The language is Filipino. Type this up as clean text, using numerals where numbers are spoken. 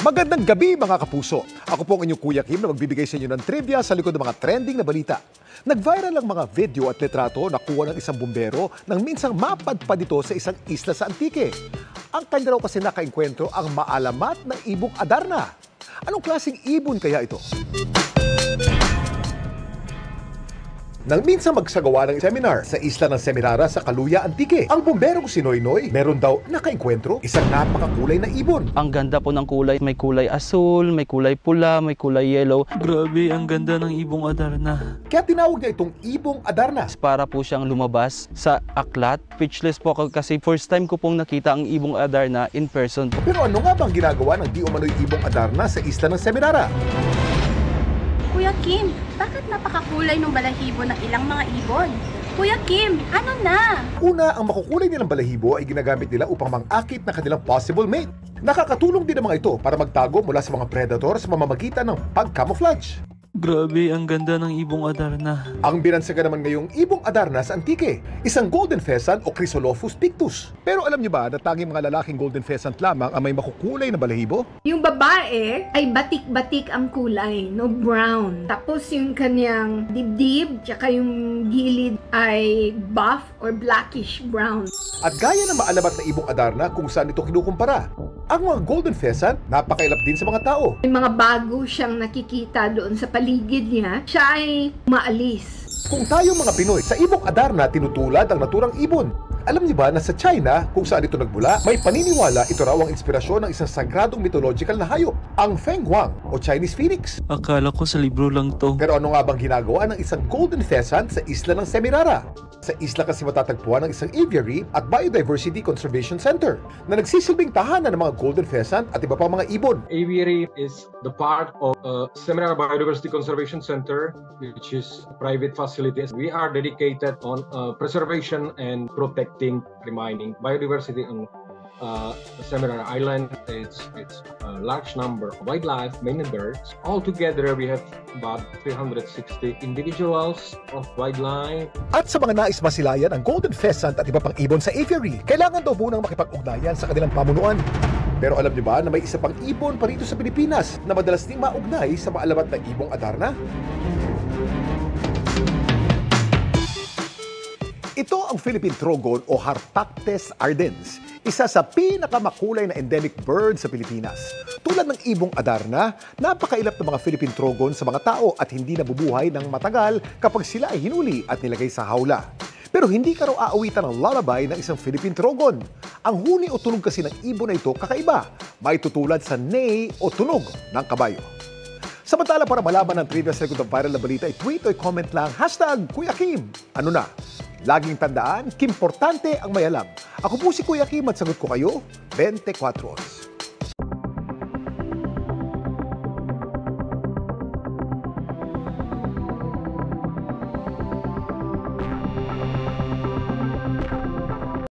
Magandang gabi mga kapuso. Ako po ang inyong Kuya Kim na magbibigay sa inyo ng trivia sa likod ng mga trending na balita. Nag-viral ang mga video at litrato na kuha ng isang bumbero nang minsang mapadpad dito sa isang isla sa Antique. Ang kanya raw kasi nakaengkwentro ang maalamat na ibong Adarna. Anong klaseng ibon kaya ito? Nang minsang magsagawa ng seminar sa isla ng Semirara sa Caluya, Antique, ang bumberong si Noynoy meron daw nakaengkwentro isang napakakulay na ibon. Ang ganda po ng kulay. May kulay asul, may kulay pula, may kulay yellow. Grabe, ang ganda ng ibong Adarna. Kaya tinawag niya itong ibong Adarna. Para po siyang lumabas sa aklat. Speechless po ako kasi first time ko pong nakita ang ibong Adarna in person. Pero ano nga bang ginagawa ng di umano'y ibong Adarna sa isla ng Semirara? Kuya Kim, bakit napakakulay ng balahibo ng ilang mga ibon? Kuya Kim, ano na? Una, ang makukulay nilang balahibo ay ginagamit nila upang mangakit na kanilang possible mate. Nakakatulong din ang mga ito para magtago mula sa mga predator sa mamamagitan ng pag-camouflage. Grabe, ang ganda ng ibong Adarna. Ang binansagan naman ngayong ibong Adarna sa Antique, isang golden pheasant o Chrysolophus pictus. Pero alam niyo ba na tanging mga lalaking golden pheasant lamang ang may makukulay na balahibo? Yung babae ay batik-batik ang kulay, no, brown. Tapos yung kanyang dibdib, tsaka yung gilid ay buff or blackish brown. At gaya ng maalamat na ibong Adarna kung saan ito kinukumpara, ang mga golden pheasant napakailap din sa mga tao. May mga bago siyang nakikita doon sa paligid niya, siya ay umaalis. Kung tayo mga Pinoy, sa ibong Adarna tinutulad ang naturang ibon. Alam niyo ba na sa China, kung saan ito nagmula, may paniniwala ito raw ang inspirasyon ng isang sagradong mythological na hayop, ang Feng Huang o Chinese Phoenix. Akala ko sa libro lang to. Pero ano nga bang ginagawa ng isang golden pheasant sa isla ng Semirara? Sa isla kasi matatagpuan ng isang aviary at biodiversity conservation center na nagsisilbing tahanan ng mga golden pheasant at iba pang mga ibon. Aviary is the part of Semirara Biodiversity Conservation Center, which is a private facility. We are dedicated on preservation and protecting, reminding biodiversity on Semirara Island. It's a large number of wildlife, mainly birds. Altogether, we have about 360 individuals of wildlife. At sa mga nais masilayan ang golden pheasant at iba pang ibon sa aviary, kailangan daw munang makipag-ugnayan sa kanilang pamunuan. Pero alam niyo ba na may isa pang ibon pa rito sa Pilipinas na madalas ding maugnay sa maalamat na ibong Adarna? Ito ang Philippine Trogon o Harpactes ardens, isa sa pinakamakulay na endemic bird sa Pilipinas. Tulad ng ibong Adarna, napakailap ng mga Philippine Trogon sa mga tao at hindi nabubuhay ng matagal kapag sila ay hinuli at nilagay sa hawla. Pero hindi ka raw aawitan ng lullaby ng isang Philippine Trogon. Ang huni o tunog kasi ng ibon na ito kakaiba, may tutulad sa neigh o tunog ng kabayo. Samantala, para malaman ng trivia sa likod ng viral na balita, i-tweet o i-comment lang #Kuya Kim. Ano na? Laging tandaan, kimportante ang may alam. Ako po si Kuya Kim at sagot ko kayo 24 oras.